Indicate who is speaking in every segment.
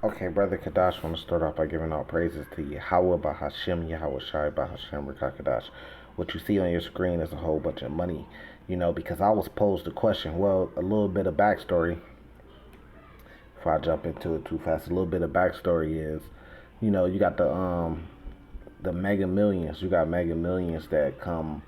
Speaker 1: Okay, Brother Kadash, want to start off by giving all praises to Yahweh Bahashem, Yahweh Shai Bahashem Rakakadash. What you see on your screen is a whole bunch of money, because I was posed the question. Well, a little bit of backstory before I jump into it too fast. A little bit of backstory is, you got the Mega Millions. You got Mega Millions that come.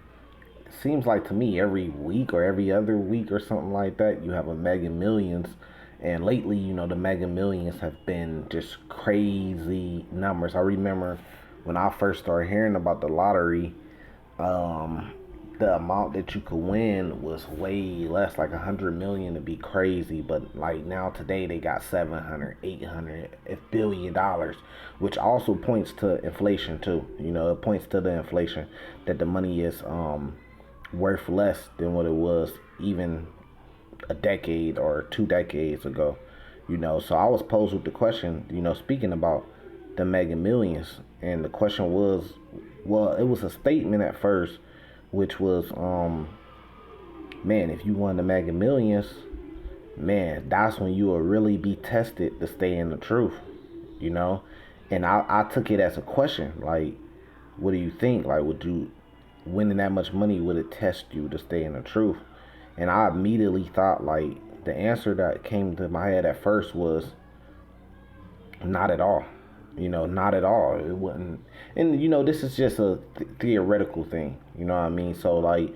Speaker 1: It seems like to me every week or every other week or something like that. You have a Mega Millions, and lately, the Mega Millions have been just crazy numbers. I remember when I first started hearing about the lottery, um, the amount that you could win was way less, like 100 million to be crazy. But like now today, they got 700, 800 billion dollars, which also points to inflation too. It points to the inflation that the money is worth less than what it was even a decade or 2 decades ago. So I was posed with the question, speaking about the Mega Millions, and the question was, well, it was a statement at first, which was, man, if you won the Mega Millions, man, that's when you will really be tested to stay in the truth, you know. And I took it as a question, like, what do you think? Like, would you winning that much money, would it test you to stay in the truth? And I immediately thought, like, the answer that came to my head at first was not at all. Not at all. It wouldn't. And this is just a theoretical thing. You know what I mean? So like,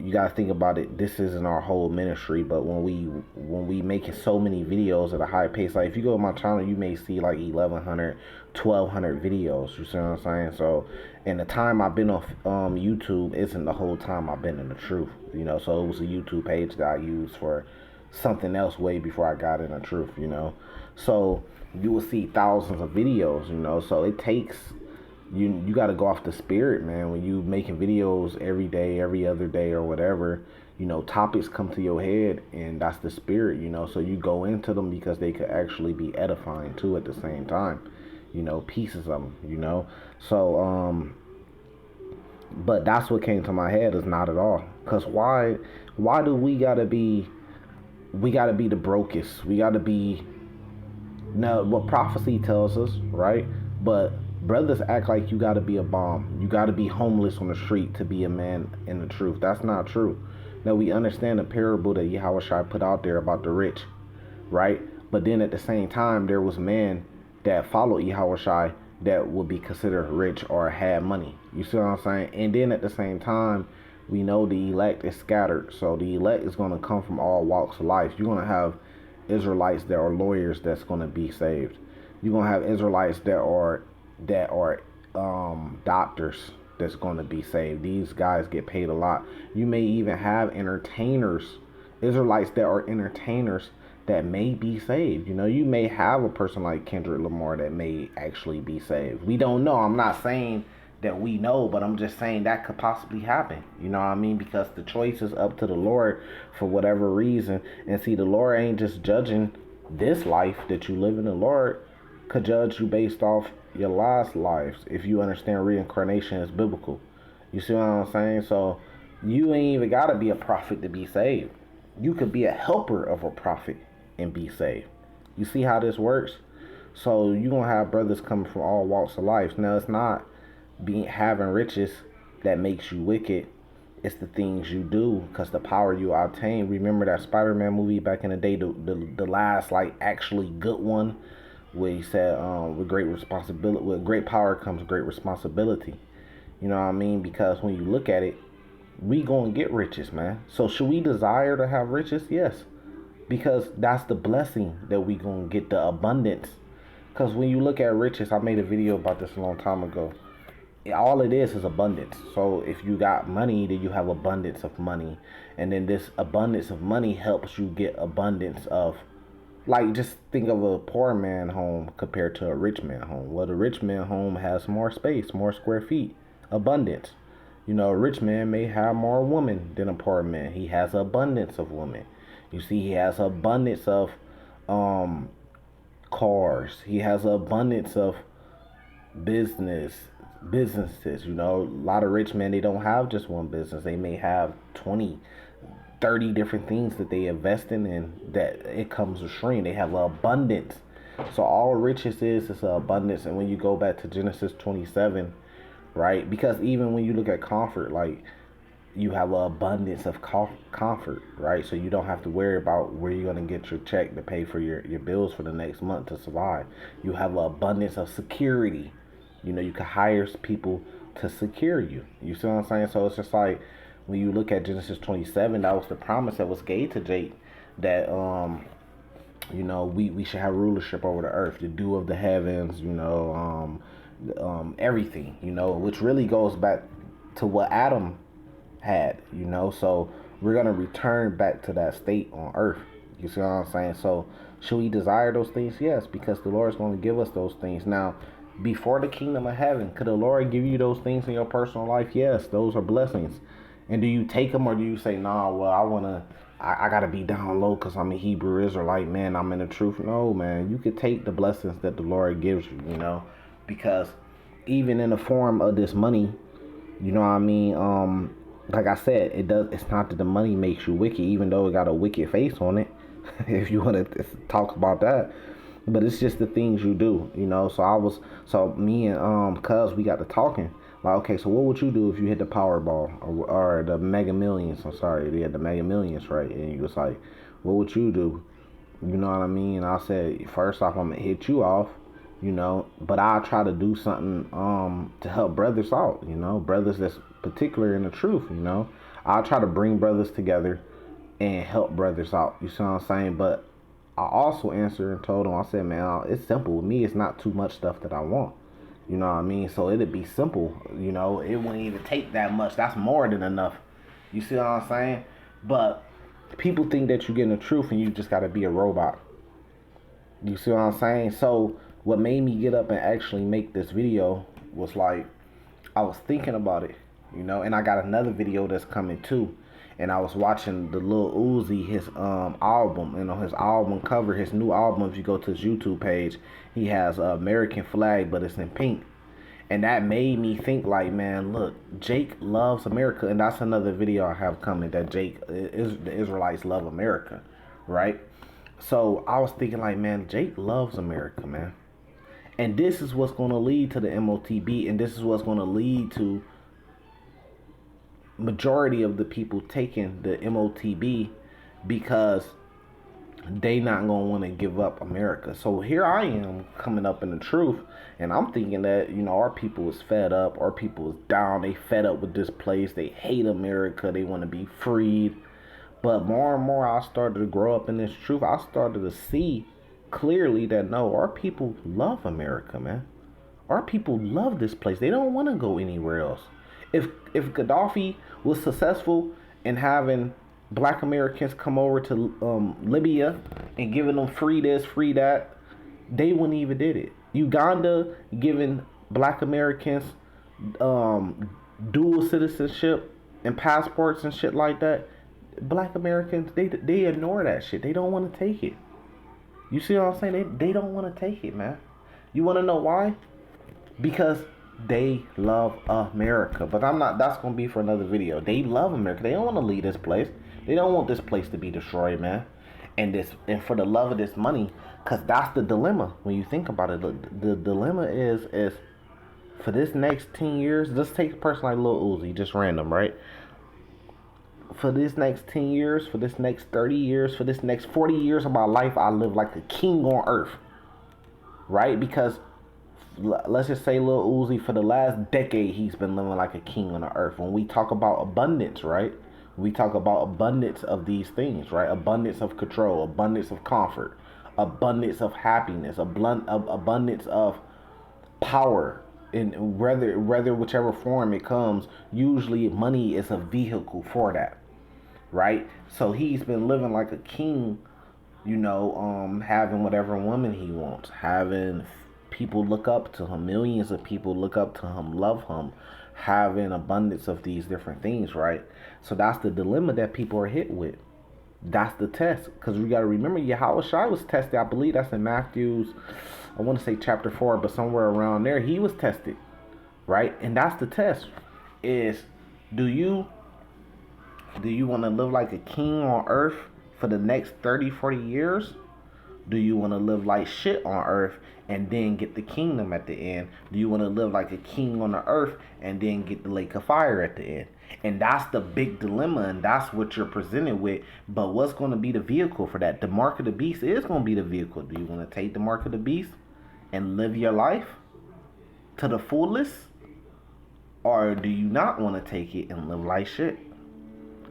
Speaker 1: you gotta think about it. This isn't our whole ministry, but when we making so many videos at a high pace, like if you go to my channel, you may see like 1,100, 1,200 videos. You see what I'm saying? So, and the time I've been on YouTube isn't the whole time I've been in the truth. So it was a YouTube page that I used for something else way before I got in the truth. So you will see thousands of videos. So it takes you got to go off the spirit, man. When you making videos every day, every other day, or whatever, topics come to your head, and that's the spirit. So you go into them because they could actually be edifying too at the same time. Pieces of them. So but that's what came to my head is not at all. Cause why do we gotta be the brokest? We gotta be now what prophecy tells us, right? But brothers act like you gotta be a bomb. You gotta be homeless on the street to be a man in the truth. That's not true. Now we understand the parable that Yahweh Shai put out there about the rich, right? But then at the same time, there was men that followed Yahweh Shai that would be considered rich or had money. You see what I'm saying? And then at the same time, we know the elect is scattered. So the elect is going to come from all walks of life. You're going to have Israelites that are lawyers that's going to be saved. You're going to have Israelites that are doctors that's going to be saved. These guys get paid a lot. You may even have entertainers, Israelites that are entertainers that may be saved. You may have a person like Kendrick Lamar that may actually be saved. We don't know. I'm not saying that we know, but I'm just saying that could possibly happen. You know what I mean? Because the choice is up to the Lord for whatever reason. And see, the Lord ain't just judging this life that you live in. The Lord could judge you based off your last lives if you understand reincarnation is biblical. You see what I'm saying? So you ain't even got to be a prophet to be saved. You could be a helper of a prophet and be saved. You see how this works? So you're going to have brothers coming from all walks of life. Now, it's not being having riches that makes you wicked. It's the things you do, because the power you obtain. Remember that Spider-Man movie back in the day, the last like actually good one, where he said, with great power comes great responsibility. You know what I mean? Because when you look at it, we gonna get riches, man. So should we desire to have riches? Yes, because that's the blessing that we gonna get, the abundance. Because when you look at riches, I made a video about this a long time ago. All it is abundance. So if you got money, then you have abundance of money, and then this abundance of money helps you get abundance of, like, just think of a poor man home compared to a rich man home. Well, the rich man home has more space, more square feet, abundance. A rich man may have more women than a poor man. He has abundance of women. You see, he has abundance of um cars. He has abundance of businesses. A lot of rich men, they don't have just one business. They may have 20, 30 different things that they invest in, and that it comes a stream. They have abundance. So all riches is abundance. And when you go back to Genesis 27, right? Because even when you look at comfort, like you have an abundance of comfort, right? So you don't have to worry about where you're going to get your check to pay for your bills for the next month to survive. You have an abundance of security. You know, you can hire people to secure you. You see what I'm saying? So it's just like when you look at Genesis 27, that was the promise that was gave to Jake that you know, we should have rulership over the earth, the dew of the heavens, you know, everything, you know, which really goes back to what Adam had, you know. So we're gonna return back to that state on earth. You see what I'm saying? So should we desire those things? Yes, because the Lord is going to give us those things. Now, before the kingdom of heaven, could the Lord give you those things in your personal life? Yes, those are blessings. And do you take them, or do you say, nah, well, I gotta be down low because I'm a Hebrew Israelite, man, I'm in the truth? No, man, you could take the blessings that the Lord gives you, you know, because even in the form of this money, you know what I mean? Like I said, it's not that the money makes you wicked, even though it got a wicked face on it, if you want to talk about that. But it's just the things you do, you know. So me and cuz we got to talking. Like, okay, so what would you do if you hit the Powerball or the Mega Millions? I'm sorry, they had the Mega Millions, right? And you was like, what would you do? You know what I mean? I said, first off, I'm gonna hit you off, you know, but I'll try to do something to help brothers out, you know, brothers that's particular in the truth, you know. I'll try to bring brothers together and help brothers out. You see what I'm saying? But I also answered and told them, I said, man, it's simple with me. It's not too much stuff that I want. You know what I mean? So it'd be simple. You know, it wouldn't even take that much. That's more than enough. You see what I'm saying? But people think that you're getting the truth and you just got to be a robot. You see what I'm saying? So what made me get up and actually make this video was like, I was thinking about it, you know, and I got another video that's coming too. And I was watching the Lil Uzi, his album, you know, his album cover, his new album. If you go to his YouTube page, he has an American flag, but it's in pink. And that made me think like, man, look, Jake loves America. And that's another video I have coming, that Jake is the Israelites love America, right? So I was thinking like, man, Jake loves America, man. And this is what's going to lead to the MOTB, and this is what's going to lead to majority of the people taking the MOTB, because they not gonna want to give up America. So here I am coming up in the truth, and I'm thinking that, you know, our people is fed up, our people is down, they fed up with this place, they hate America, they want to be freed. But more and more I started to grow up in this truth. I started to see clearly that no, our people love America, man. Our people love this place. They don't want to go anywhere else. If Gaddafi was successful in having black Americans come over to Libya and giving them free this, free that, they wouldn't even did it. Uganda giving black Americans dual citizenship and passports and shit like that. Black Americans, they ignore that shit. They don't want to take it. You see what I'm saying? They don't want to take it, man. You want to know why? Because they love America. But I'm not, that's going to be for another video. They love America. They don't want to leave this place. They don't want this place to be destroyed, man. And for the love of this money, because that's the dilemma when you think about it. The dilemma is for this next 10 years, let's take a person like Lil Uzi, just random, right? For this next 10 years, for this next 30 years, for this next 40 years of my life, I live like a king on earth, right? Because let's just say Lil Uzi, for the last decade, he's been living like a king on the earth. When we talk about abundance, right? We talk about abundance of these things, right? Abundance of control, abundance of comfort, abundance of happiness, abundance of power. In whether whichever form it comes, usually money is a vehicle for that, right? So he's been living like a king, you know, having whatever woman he wants, having people look up to him, millions of people look up to him, love him, having abundance of these different things, right? So that's the dilemma that people are hit with. That's the test, because we got to remember, Yahweh Shai was tested. I believe that's in Matthew's, I want to say chapter 4, but somewhere around there, he was tested, right? And that's the test, is do you want to live like a king on earth for the next 30, 40 years? Do you want to live like shit on earth and then get the kingdom at the end? Do you want to live like a king on the earth and then get the lake of fire at the end? And that's the big dilemma, and that's what you're presented with. But what's going to be the vehicle for that? The mark of the beast is going to be the vehicle. Do you want to take the mark of the beast and live your life to the fullest? Or do you not want to take it and live like shit?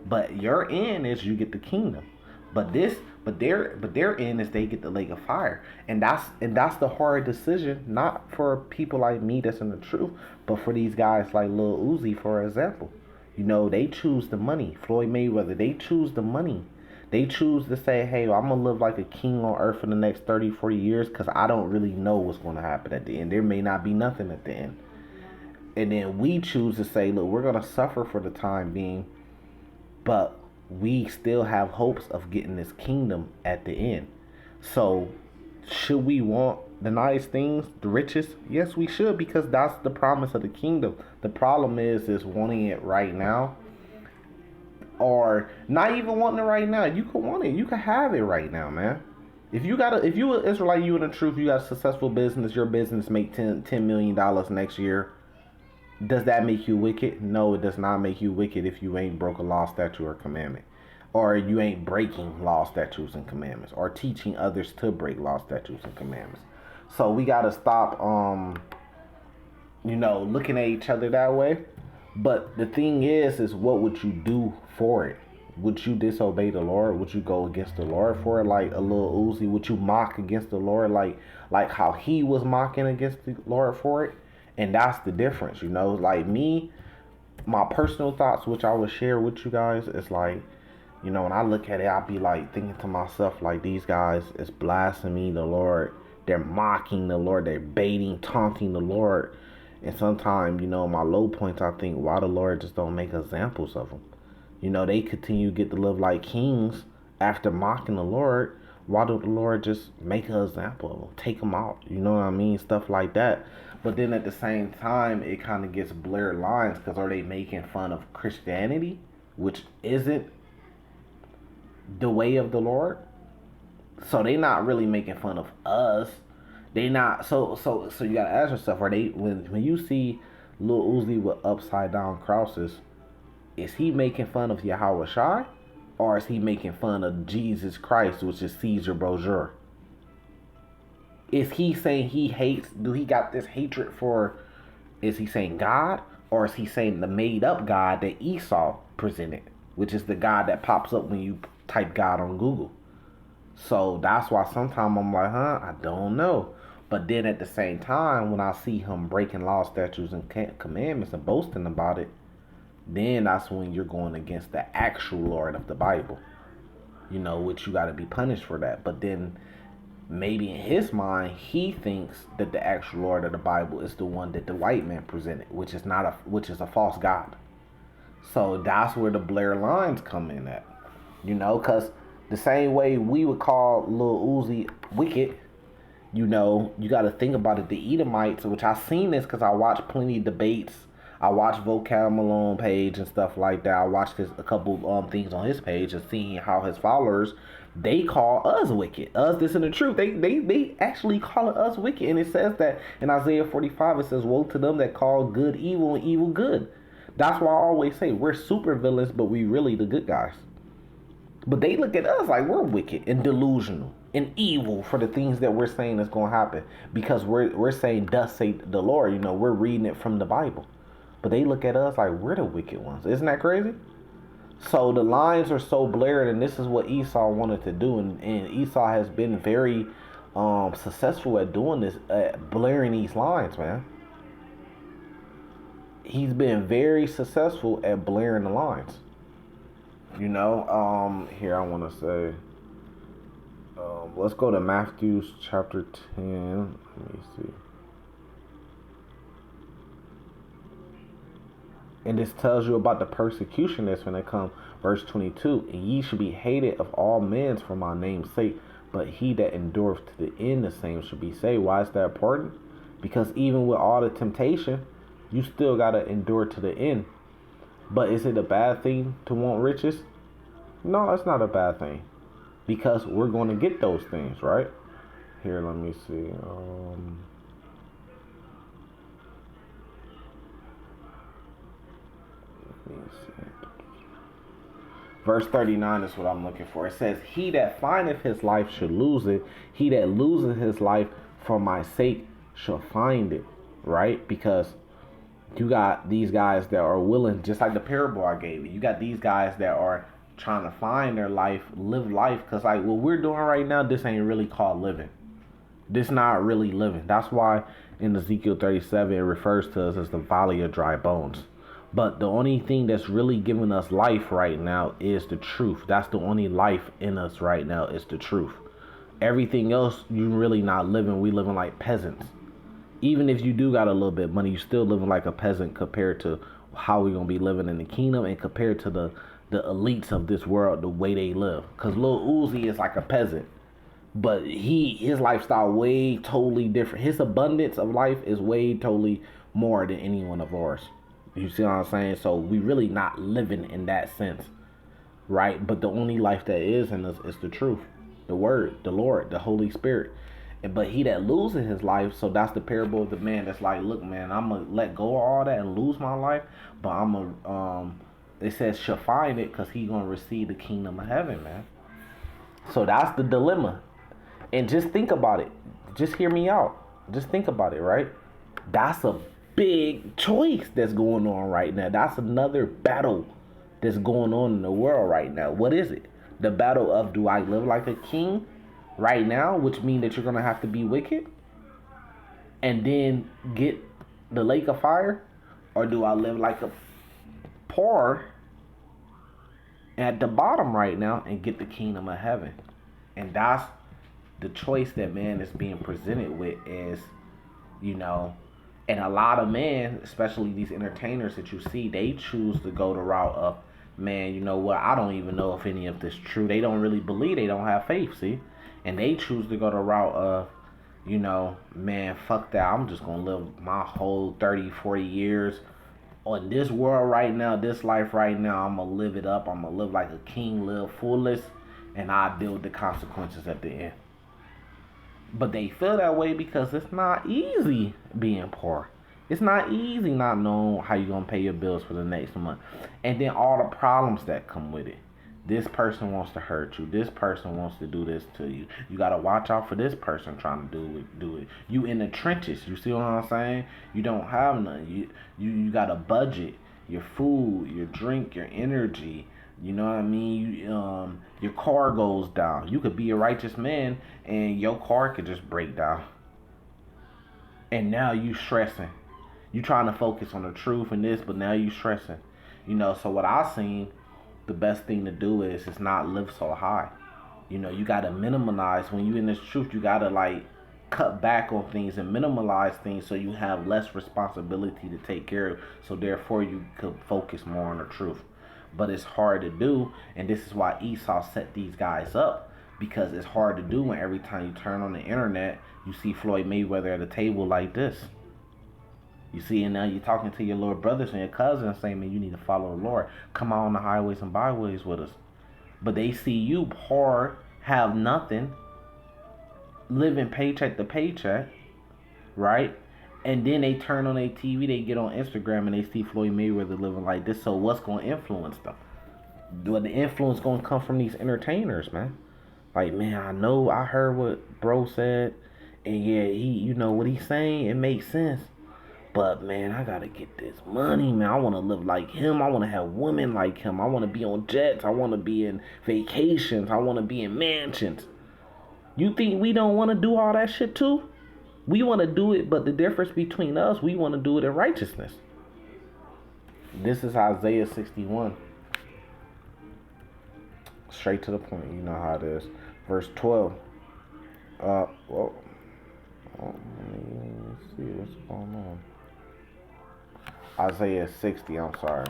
Speaker 1: But your end is you get the kingdom. But their end is they get the lake of fire. And that's the hard decision, not for people like me that's in the truth, but for these guys like Lil Uzi, for example. They choose the money. Floyd Mayweather, they choose the money. They choose to say, hey, I'm going to live like a king on earth for the next 30, 40 years because I don't really know what's going to happen at the end. There may not be nothing at the end. And then we choose to say, look, we're going to suffer for the time being, but we still have hopes of getting this kingdom at the end. So, should we want the nice things, the riches? Yes, we should, because that's the promise of the kingdom. The problem is wanting it right now, or not even wanting it right now. You can want it. You can have it right now, man. If you an Israelite, you in the truth, you got a successful business, your business make $10 million next year. Does that make you wicked? No, it does not make you wicked if you ain't broke a law, statute, or commandment. Or you ain't breaking law, statutes, and commandments. Or teaching others to break law, statutes, and commandments. So we got to stop, looking at each other that way. But the thing is what would you do for it? Would you disobey the Lord? Would you go against the Lord for it, like a Lil Uzi? Would you mock against the Lord, like how he was mocking against the Lord for it? And that's the difference, like me, my personal thoughts, which I will share with you guys, is like, when I look at it, I'll be like thinking to myself, like, these guys is blaspheming the Lord. They're mocking the Lord. They're baiting, taunting the Lord. And sometimes, my low points, I think, why the Lord just don't make examples of them? They continue to get to live like kings after mocking the Lord. Why don't the Lord just make an example of them? Take them out. You know what I mean? Stuff like that. But then at the same time, it kind of gets blurred lines, because are they making fun of Christianity, which isn't the way of the Lord? So they not really making fun of us. They not. So you gotta ask yourself: are they, when you see Lil Uzi with upside down crosses, is he making fun of Yahweh Shai, or is he making fun of Jesus Christ, which is Caesar Borgia? Is he saying he hates, do he got this hatred for, is he saying God? Or is he saying the made up God that Esau presented, which is the God that pops up when you type God on Google? So that's why sometimes I'm like, I don't know. But then at the same time, when I see him breaking law, statutes, and commandments and boasting about it, then that's when you're going against the actual Lord of the Bible, which you got to be punished for that. But then maybe in his mind, he thinks that the actual Lord of the Bible is the one that the white man presented, which is a false God. So that's where the blur lines come in at, because the same way we would call Lil Uzi wicked, you got to think about it. The Edomites, which I seen this because I watched plenty of debates. I watched Vocab Malone page and stuff like that. I watched a couple things on his page and seeing how his followers, they call us wicked. Us, this, and the truth. They actually call us wicked. And it says that in Isaiah 45, it says, woe to them that call good evil and evil good. That's why I always say we're super villains, but we really the good guys. But they look at us like we're wicked and delusional and evil for the things that we're saying is going to happen. Because we're saying, thus say the Lord. We're reading it from the Bible. But they look at us like we're the wicked ones. Isn't that crazy? So the lines are so blurred, and this is what Esau wanted to do. And Esau has been very successful at doing this, at blurring these lines, man. He's been very successful at blurring the lines. Here I want to say, let's go to Matthew chapter 10. Let me see. And this tells you about the persecution that's going to come. Verse 22, and ye should be hated of all men for my name's sake, but he that endureth to the end, the same should be saved. Why is that important? Because even with all the temptation, you still got to endure to the end. But is it a bad thing to want riches? No, it's not a bad thing. Because we're going to get those things, right? Here, let me see. Let me see. Verse 39 is what I'm looking for. It says, "He that findeth his life should lose it. He that loseth his life for my sake shall find it." Right? Because you got these guys that are willing, just like the parable I gave you. You got these guys that are trying to find their life, live life. Because, like, what we're doing right now, this ain't really called living. This not really living. That's why in Ezekiel 37 it refers to us as the valley of dry bones. But the only thing that's really giving us life right now is the truth. That's the only life in us right now is the truth. Everything else, you really not living. We living like peasants. Even if you do got a little bit of money, you still living like a peasant compared to how we gonna be living in the kingdom and compared to the elites of this world, the way they live. Cause Lil Uzi is like a peasant, but his lifestyle way totally different. His abundance of life is way totally more than any one of ours. You see what I'm saying? So we really not living in that sense, right? But the only life that is in us is the truth, the word, the Lord, the Holy Spirit. But he that loses his life, so that's the parable of the man that's like, look, man, I'm gonna let go of all that and lose my life, but I'm gonna it says shall find it because he gonna receive the kingdom of heaven, man. So that's the dilemma. And just think about it. Just hear me out. Just think about it, right? That's a big choice that's going on right now. That's another battle that's going on in the world right now. What is it? The battle of, do I live like a king right now, which means that you're going to have to be wicked and then get the lake of fire? Or do I live like a poor at the bottom right now and get the kingdom of heaven? And that's the choice that man is being presented with is, you know, and a lot of men, especially these entertainers that you see, they choose to go the route of, man, you know what, I don't even know if any of this is true. They don't really believe, they don't have faith, see? And they choose to go the route of, you know, man, fuck that. I'm just going to live my whole 30, 40 years on this world right now, this life right now. I'm going to live it up. I'm going to live like a king, live fullest, and I deal with the consequences at the end. But they feel that way because it's not easy being poor. It's not easy not knowing how you're going to pay your bills for the next month. And then all the problems that come with it. This person wants to hurt you. This person wants to do this to you. You got to watch out for this person trying to do it. You in the trenches. You see what I'm saying? You don't have none. You got a budget. Your food, your drink, your energy. You know what I mean? Your car goes down. You could be a righteous man and your car could just break down. And now you stressing. You trying to focus on the truth and this, but now you stressing. You know, so what I seen, the best thing to do is not live so high. You know, you gotta minimize when you in this truth. You gotta like cut back on things and minimize things so you have less responsibility to take care of. So therefore, you could focus more on the truth. But it's hard to do, and this is why Esau set these guys up, because it's hard to do when every time you turn on the internet, you see Floyd Mayweather at a table like this. You see, and now you're talking to your little brothers and your cousins saying, man, you need to follow the Lord. Come out on the highways and byways with us. But they see you poor, have nothing, living paycheck to paycheck, right? And then they turn on their TV, they get on Instagram, and they see Floyd Mayweather living like this. So what's going to influence them? Well, the influence going to come from these entertainers, man. Like, man, I know, I heard what bro said, and yeah, you know what he's saying, it makes sense. But man, I gotta get this money, man. I want to live like him. I want to have women like him. I want to be on jets. I want to be in vacations. I want to be in mansions. You think we don't want to do all that shit too? We want to do it, but the difference between us, we want to do it in righteousness. This is Isaiah 61. Straight to the point. You know how it is. Verse 12. Well, let me see what's going on. Isaiah 60, I'm sorry.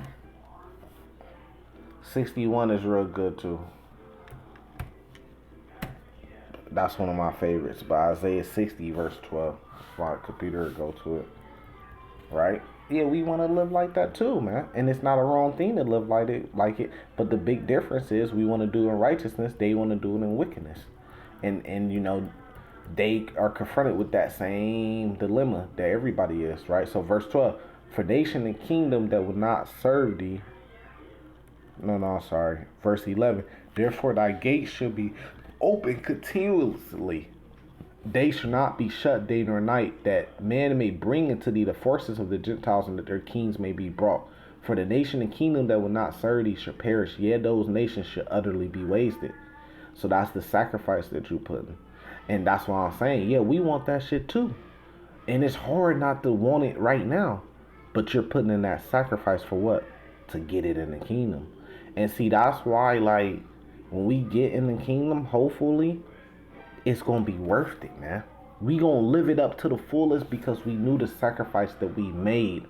Speaker 1: 61 is real good too. That's one of my favorites. But Isaiah 60 verse 12. My computer will go to it. Right? Yeah, we want to live like that too, man. And it's not a wrong thing to live like it. But the big difference is we want to do it in righteousness. They want to do it in wickedness. And you know, they are confronted with that same dilemma that everybody is, right? So verse 12, for nation and kingdom that would not serve thee, no, sorry. Verse 11, therefore thy gates shall be open continuously. They shall not be shut day nor night, that man may bring into thee the forces of the Gentiles, and that their kings may be brought. For the nation and kingdom that will not serve thee shall perish, yet those nations shall utterly be wasted. So that's the sacrifice that you're putting. And that's why I'm saying, yeah, we want that shit too. And it's hard not to want it right now. But you're putting in that sacrifice for what? To get it in the kingdom. And see, that's why, like, when we get in the kingdom, hopefully, it's going to be worth it, man. We going to live it up to the fullest because we knew the sacrifice that we made,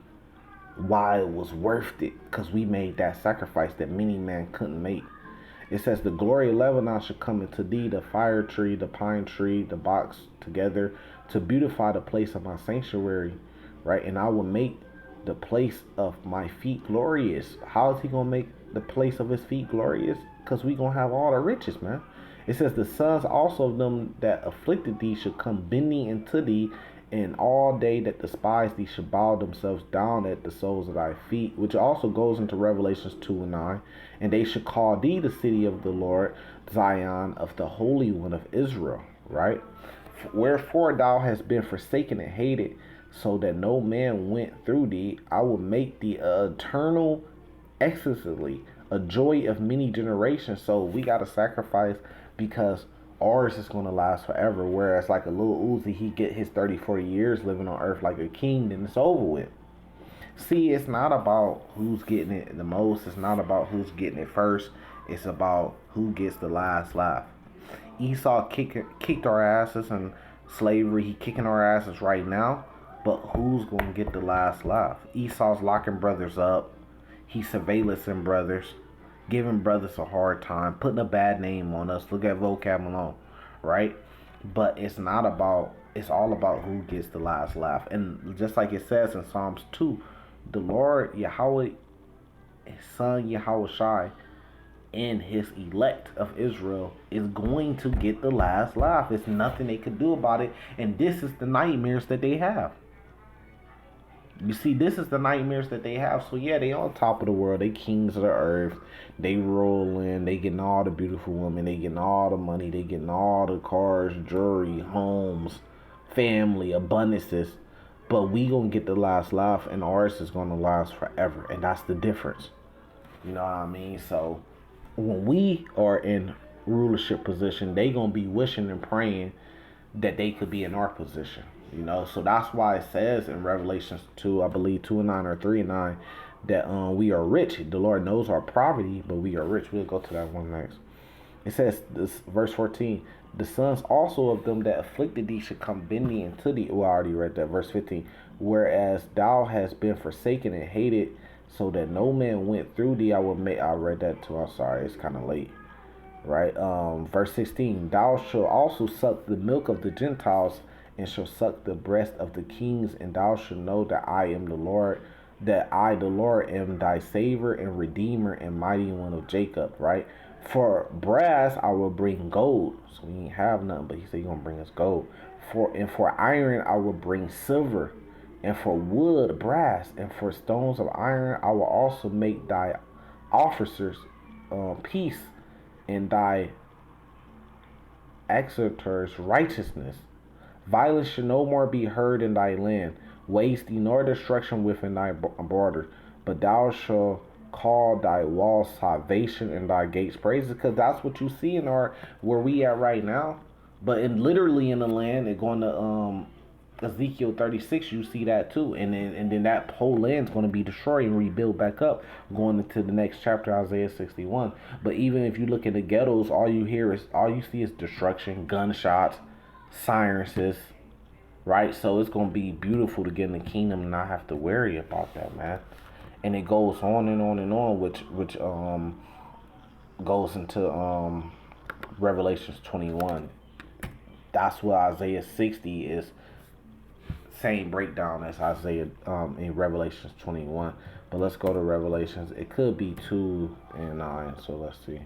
Speaker 1: why it was worth it. Because we made that sacrifice that many men couldn't make. It says, the glory of Lebanon shall come into thee, the fire tree, the pine tree, the box together, to beautify the place of my sanctuary, right? And I will make the place of my feet glorious. How is he going to make the place of his feet glorious? Because we going to have all the riches, man. It says, the sons also of them that afflicted thee shall come bending into thee, and all they that despise thee shall bow themselves down at the soles of thy feet, which also goes into Revelations 2 and 9. And they shall call thee the city of the Lord, Zion of the Holy One of Israel, right? Wherefore thou hast been forsaken and hated, so that no man went through thee. I will make thee eternal excellency, a joy of many generations. So we got to sacrifice because ours is going to last forever. Whereas like a little Uzi, he get his 30, 40 years living on earth like a king, then it's over with. See, it's not about who's getting it the most. It's not about who's getting it first. It's about who gets the last laugh. Esau kicked our asses in slavery. He kicking our asses right now. But who's going to get the last laugh? Esau's locking brothers up. He's surveillancing brothers, giving brothers a hard time, putting a bad name on us. Look at Vocab Malone, right? But it's not about, it's all about who gets the last laugh. And just like it says in Psalms 2, the Lord Yahweh, his son Yahweh Shai, and his elect of Israel is going to get the last laugh. It's nothing they could do about it. And this is the nightmares that they have. You see, this is the nightmares that they have. So yeah, they on top of the world. They kings of the earth. They rolling. They getting all the beautiful women. They getting all the money. They getting all the cars, jewelry, homes, family, abundances. But we gonna get the last laugh, and ours is gonna last forever. And that's the difference. You know what I mean? So when we are in rulership position, they gonna be wishing and praying that they could be in our position. You know, so that's why it says in Revelations 2, I believe 2 and 9 or 3 and 9, that we are rich. The Lord knows our poverty, but we are rich. We'll go to that one next. It says, this verse 14, the sons also of them that afflicted thee should come bending into thee. Well, I already read that. Verse 15, whereas thou hast been forsaken and hated, so that no man went through thee, I will make. I read that too. I'm sorry, it's kind of late. Right? Verse 16, thou shalt also suck the milk of the Gentiles, and shall suck the breast of the kings, and thou shalt know that I am the Lord, that I, the Lord, am thy Savior and Redeemer and Mighty One of Jacob, right? For brass I will bring gold. So we ain't have nothing, but he said he's going to bring us gold. For iron I will bring silver, and for wood brass, and for stones of iron I will also make thy officers peace, and thy executors righteousness. Violence shall no more be heard in thy land, wasting nor destruction within thy borders. But thou shalt call thy walls salvation and thy gates praises, because that's what you see in our where we at right now. But literally in the land, and going to Ezekiel 36, you see that too, and then that whole land's going to be destroyed and rebuilt back up, going into the next chapter, Isaiah 61. But even if you look at the ghettos, all you see is destruction, gunshots, sirens, right? So it's gonna be beautiful to get in the kingdom and not have to worry about that, man. And it goes on and on and on, which goes into Revelations 21. That's what Isaiah 60 is same breakdown as Isaiah in Revelations 21. But let's go to Revelations. It could be 2 and 9. So let's see.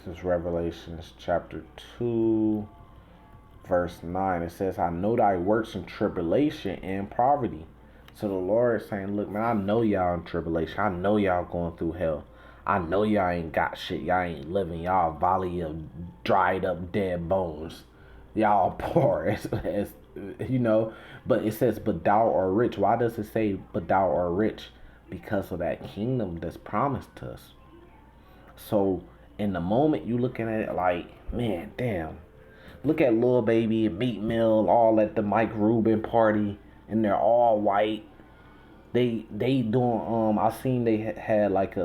Speaker 1: This is Revelations chapter 2, verse 9. It says, I know thy works in tribulation and poverty. So the Lord is saying, look, man, I know y'all in tribulation. I know y'all going through hell. I know y'all ain't got shit. Y'all ain't living. Y'all a valley of dried up dead bones. Y'all poor. It's, you know, but it says, but thou art rich. Why does it say, but thou art rich? Because of that kingdom that's promised to us. So in the moment you looking at it like, man, damn. Look at Lil Baby and Meat Mill all at the Mike Rubin party, and they're all white. They doing I seen they had like a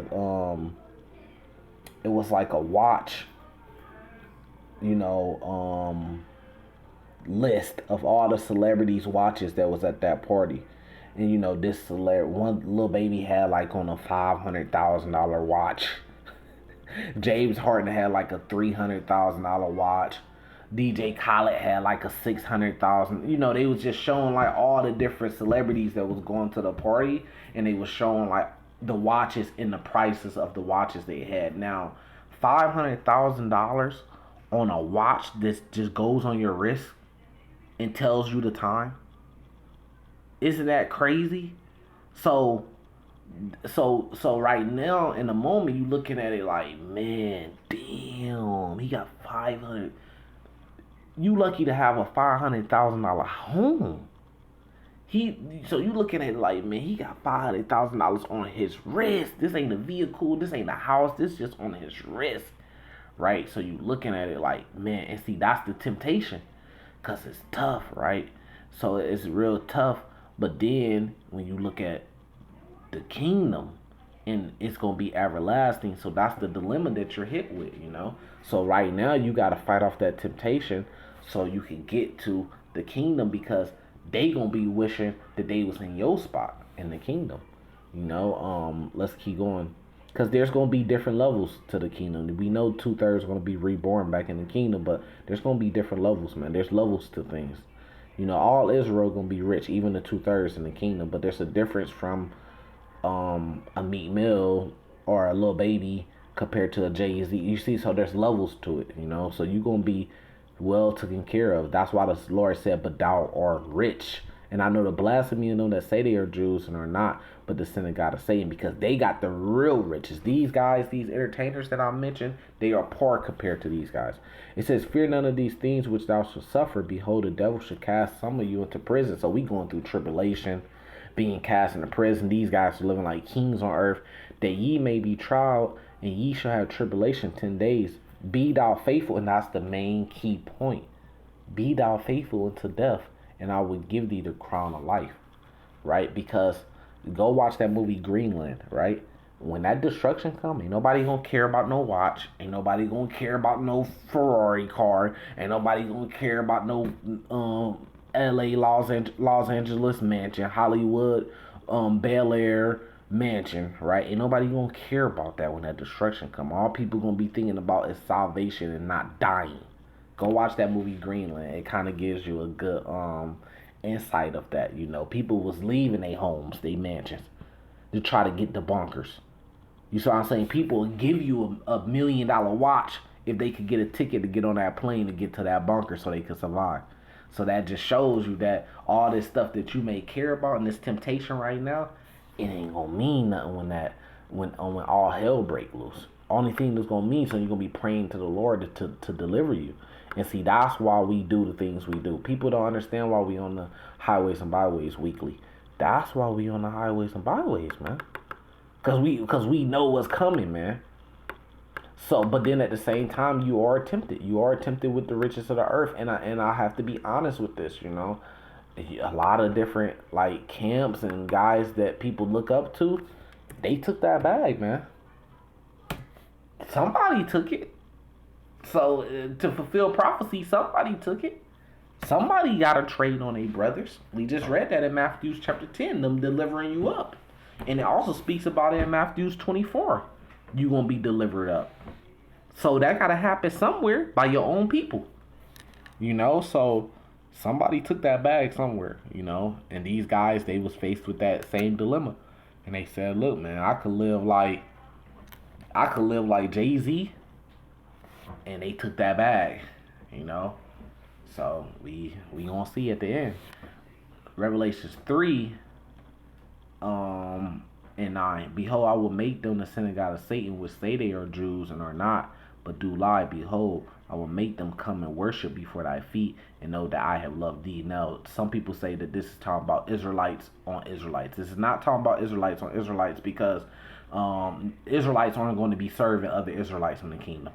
Speaker 1: it was like a watch, you know, list of all the celebrities' watches that was at that party. And you know, this one Lil Baby had like on a $500,000 watch. James Harden had like a $300,000 watch. DJ Khaled had like a 600,000. You know, they was just showing like all the different celebrities that was going to the party, and they was showing like the watches and the prices of the watches they had. Now, $500,000 on a watch that just goes on your wrist and tells you the time. Isn't that crazy? So right now in the moment you looking at it like, man, damn, he got 500. You lucky to have a $500,000 home. So you looking at it like, man, he got $500,000 on his wrist. This ain't a vehicle. This ain't a house. This just on his wrist, right? So you looking at it like, man, and see that's the temptation, cause it's tough, right? So it's real tough. But then when you look at the kingdom, and it's gonna be everlasting. So that's the dilemma that you're hit with, you know. So right now you gotta fight off that temptation so you can get to the kingdom, because they gonna be wishing that they was in your spot in the kingdom. You know, let's keep going. Because there's going to be different levels to the kingdom. We know 2/3 are going to be reborn back in the kingdom, but there's going to be different levels, man. There's levels to things. You know, all Israel going to be rich, even the 2/3 in the kingdom. But there's a difference from a Meat Mill or a Lil Baby compared to a Jay-Z. You see, so there's levels to it, you know. So you're going to be well taken care of. That's why the Lord said, but thou art rich. And I know the blasphemy of them that say they are Jews and are not, but the synagogue of Satan, because they got the real riches. These guys, these entertainers that I mentioned, they are poor compared to these guys. It says, fear none of these things which thou shalt suffer. Behold, the devil shall cast some of you into prison. So we going through tribulation, being cast into prison. These guys are living like kings on earth, that ye may be tried, and ye shall have tribulation 10 days. Be thou faithful, and that's the main key point. Be thou faithful unto death, and I will give thee the crown of life, right? Because go watch that movie Greenland, right? When that destruction comes, ain't nobody gonna care about no watch. Ain't nobody gonna care about no Ferrari car. Ain't nobody gonna care about no L.A. Los Angeles mansion, Hollywood, Bel Air mansion, right? Ain't nobody gonna care about that when that destruction come. All people gonna be thinking about is salvation and not dying. Go watch that movie Greenland. It kind of gives you a good insight of that. You know, people was leaving their homes, their mansions, to try to get the bunkers. You see what I'm saying? People will give you a $1 million watch if they could get a ticket to get on that plane to get to that bunker so they could survive. So that just shows you that all this stuff that you may care about and this temptation right now, it ain't gonna mean nothing when all hell break loose. Only thing that's gonna mean, so you're gonna be praying to the Lord to deliver you. And see, that's why we do the things we do. People don't understand why we on the highways and byways weekly. That's why we on the highways and byways, man. Cause we know what's coming, man. So, but then at the same time, you are tempted. You are tempted with the riches of the earth, and I have to be honest with this. You know, a lot of different like camps and guys that people look up to, they took that bag, man. Somebody took it. So to fulfill prophecy, somebody took it. Somebody got to trade on their brothers. We just read that in Matthew chapter 10, them delivering you up. And it also speaks about it in Matthew 24. You going to be delivered up. So that got to happen somewhere by your own people. You know, so somebody took that bag somewhere, you know. And these guys, they was faced with that same dilemma. And they said, look, man, I could live like Jay-Z, and they took that bag, you know. So we gonna see at the end. Revelations 3 and 9. Behold, I will make them the synagogue of Satan, which say they are Jews and are not, but do lie. Behold, I will make them come and worship before thy feet, and know that I have loved thee. Now, some people say that this is talking about Israelites on Israelites. This is not talking about Israelites on Israelites, because Israelites aren't going to be serving other Israelites in the kingdom.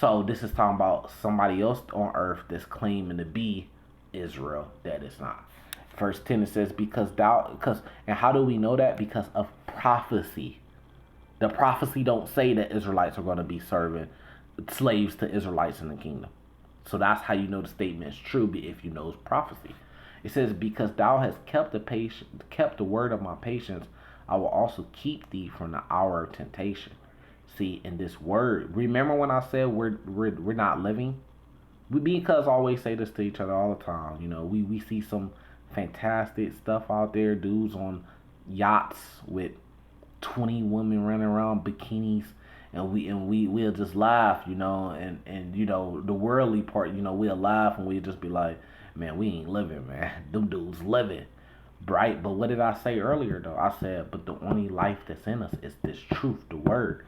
Speaker 1: So this is talking about somebody else on earth that's claiming to be Israel that is not. Verse 10, it says, and how do we know that? Because of prophecy. The prophecy don't say that Israelites are going to be serving slaves to Israelites in the kingdom. So that's how you know the statement is true, if you know prophecy. It says, because thou hast kept the word of my patience, I will also keep thee from the hour of temptation. See, in this word, remember when I said we're not living? Because I always say this to each other all the time. You know, we see some fantastic stuff out there. Dudes on yachts with 20 women running around bikinis, and we'll just laugh, you know, and you know the worldly part, you know, we'll laugh and we'll just be like, man, we ain't living, man. Them dudes living, right? But what did I say earlier though? I said, but the only life that's in us is this truth, the word,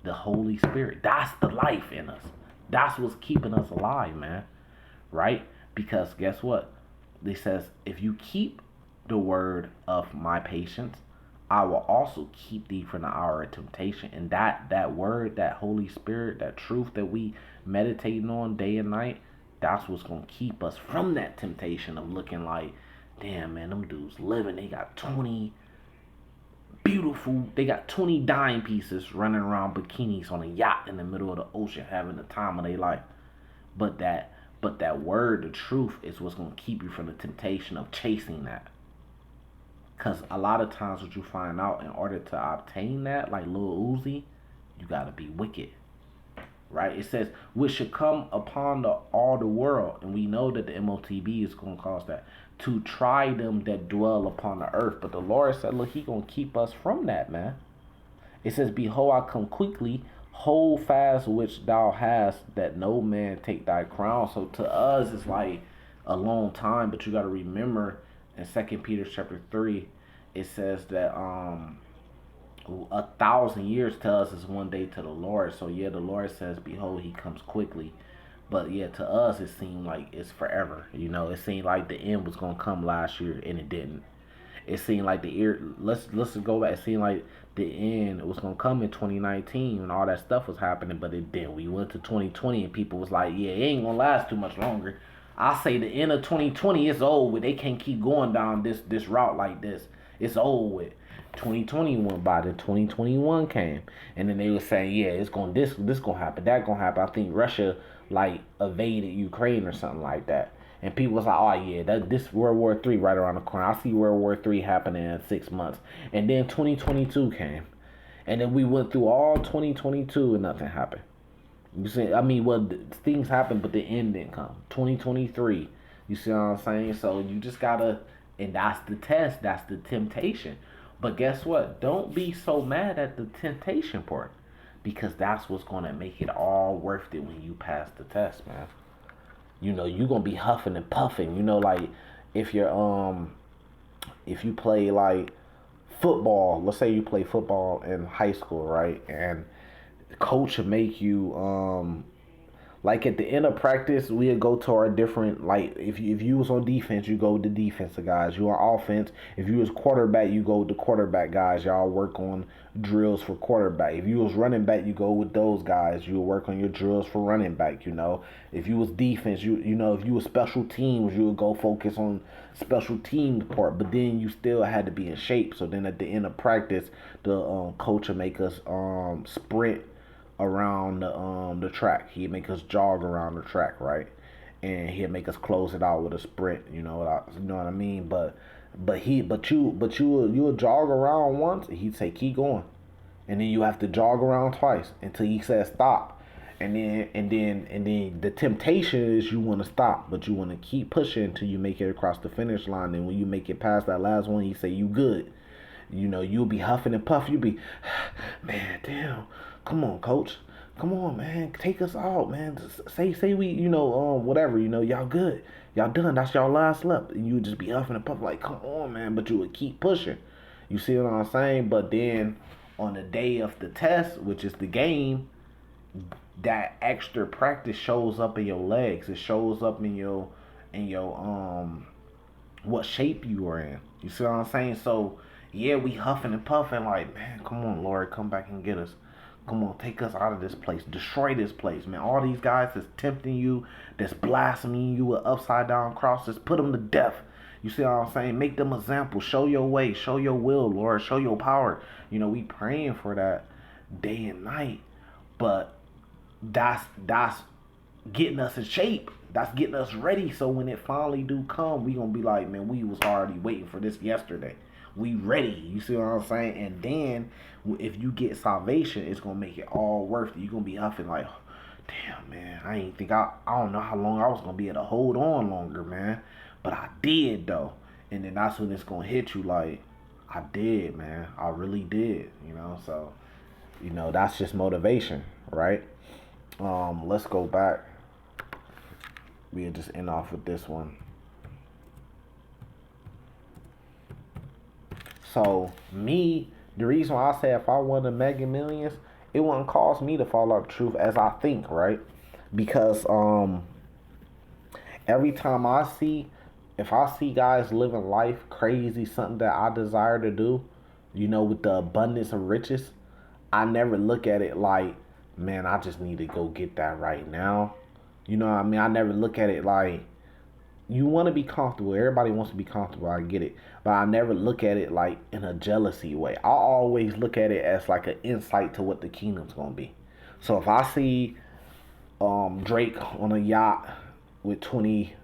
Speaker 1: the Holy Spirit. That's the life in us. That's what's keeping us alive, man. Right? Because guess what? It says, if you keep the word of my patience, I will also keep thee from the hour of temptation. And that word, that Holy Spirit, that truth that we meditating on day and night, that's what's gonna keep us from that temptation of looking like, damn man, them dudes living. They got 20 they got 20 dime pieces running around bikinis on a yacht in the middle of the ocean having the time of their life. But that word, the truth, is what's gonna keep you from the temptation of chasing that. Because a lot of times what you find out, in order to obtain that, like Lil Uzi, you gotta be wicked. Right? It says, which should come upon all the world. And we know that the MOTB is going to cause that. To try them that dwell upon the earth. But the Lord said, look, he going to keep us from that, man. It says, behold, I come quickly. Hold fast which thou hast, that no man take thy crown. So to us, it's like a long time. But you got to remember, in 2 Peter chapter 3, it says that 1,000 years to us is one day to the Lord. So yeah, the Lord says, behold, he comes quickly. But yeah, to us it seemed like it's forever. You know, it seemed like the end was gonna come last year and it didn't. It seemed like let's go back. It seemed like the end was gonna come in 2019 when all that stuff was happening, but it didn't. We went to 2020 and people was like, yeah, it ain't gonna last too much longer. I say the end of 2020 is over. They can't keep going down this route like this. It's over with. 2020 went by, then 2021 came, and then they were saying, yeah, it's going this gonna happen, that gonna happen. I think Russia like invaded Ukraine or something like that, and people was like, oh yeah, this World War III right around the corner. I see World War III happening in 6 months, and then 2022 came, and then we went through all 2022 and nothing happened. You see, I mean, well, things happened, but the end didn't come. 2023, you see what I'm saying? So you just gotta, and that's the test, that's the temptation. But guess what? Don't be so mad at the temptation part, because that's what's gonna make it all worth it when you pass the test, man. You know, you're gonna be huffing and puffing. You know, like if if you play like football, let's say you play football in high school, right? And the coach would make you like at the end of practice, we'd go to our different, like if you was on defense, you go with the defensive guys. You on offense, if you was quarterback, you go with the quarterback guys. Y'all work on drills for quarterback. If you was running back, you go with those guys. You work on your drills for running back. You know, if you was defense, you know, if you was special teams, you would go focus on special team part. But then you still had to be in shape. So then at the end of practice, the coach would make us sprint around the track. He'd make us jog around the track, right? And he'd make us close it out with a sprint. You know what I mean? But you'll jog around once. He'd say keep going, and then you have to jog around twice until he says stop. And then the temptation is you want to stop, but you want to keep pushing until you make it across the finish line. And when you make it past that last one, he say you good. You know, you'll be huffing and puffing. You'll be, man, damn. Come on, coach. Come on, man, take us out, man. Say we, whatever, y'all good, y'all done. That's y'all last lap, and you would just be huffing and puffing like, come on, man. But you would keep pushing. You see what I'm saying? But then on the day of the test, which is the game, that extra practice shows up in your legs. It shows up in your what shape you are in. You see what I'm saying? So yeah, we huffing and puffing like, man, come on, Lord, come back and get us. Come on, take us out of this place. Destroy this place, man. All these guys that's tempting you, that's blaspheming you with upside down crosses, put them to death. You see what I'm saying? Make them examples. Show your way. Show your will, Lord. Show your power. We praying for that day and night. But that's getting us in shape. That's getting us ready. So when it finally do come, we gonna be like, man, we was already waiting for this yesterday. We ready. You see what I'm saying? And then if you get salvation, it's gonna make it all worth it. You gonna be huffing like, damn, man, I ain't think I don't know how long I was gonna be able to hold on longer, man. But I did though. And then that's when it's gonna hit you like, I did, man. I really did. So that's just motivation, right? Let's go back. We'll just end off with this one. So me, the reason why I say if I won the Mega Millions, it wouldn't cause me to fall out the truth as I think, right? Because every time if I see guys living life crazy, something that I desire to do, with the abundance of riches, I never look at it like, man, I just need to go get that right now. You know what I mean? I never look at it like, you want to be comfortable. Everybody wants to be comfortable. I get it. But I never look at it like in a jealousy way. I always look at it as like an insight to what the kingdom's going to be. So if I see Drake on a yacht with 20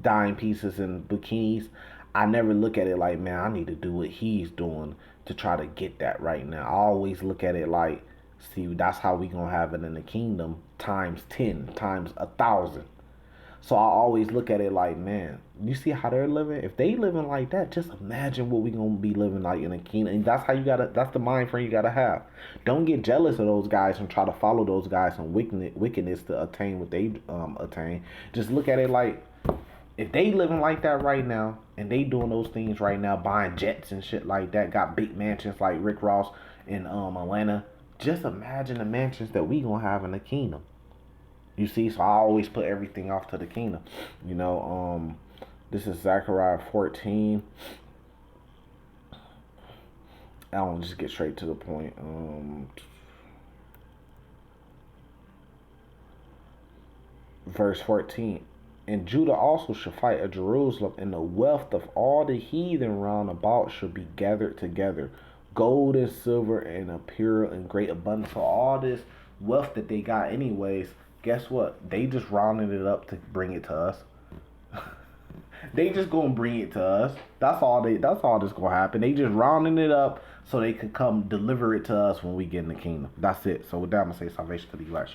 Speaker 1: dime pieces and bikinis, I never look at it like, man, I need to do what he's doing to try to get that right now. I always look at it like, see, that's how we gonna have it in the kingdom times 10, times 1,000. So I always look at it like, man, you see how they're living? If they living like that, just imagine what we gonna be living like in the kingdom. And that's how that's the mind frame you gotta have. Don't get jealous of those guys and try to follow those guys in wickedness to attain what they attain. Just look at it like, if they living like that right now and they doing those things right now, buying jets and shit like that, got big mansions like Rick Ross in Atlanta, just imagine the mansions that we gonna have in the kingdom. You see, so I always put everything off to the kingdom. This is Zechariah 14. I don't just get straight to the point. Verse 14. And Judah also shall fight at Jerusalem, and the wealth of all the heathen round about shall be gathered together. Gold and silver and a pure and great abundance. So all this wealth that they got anyways, guess what? They just rounded it up to bring it to us. They just gonna bring it to us. That's all that's gonna happen. They just rounding it up so they could come deliver it to us when we get in the kingdom. That's it. So with that, I'm gonna say salvation to the elect.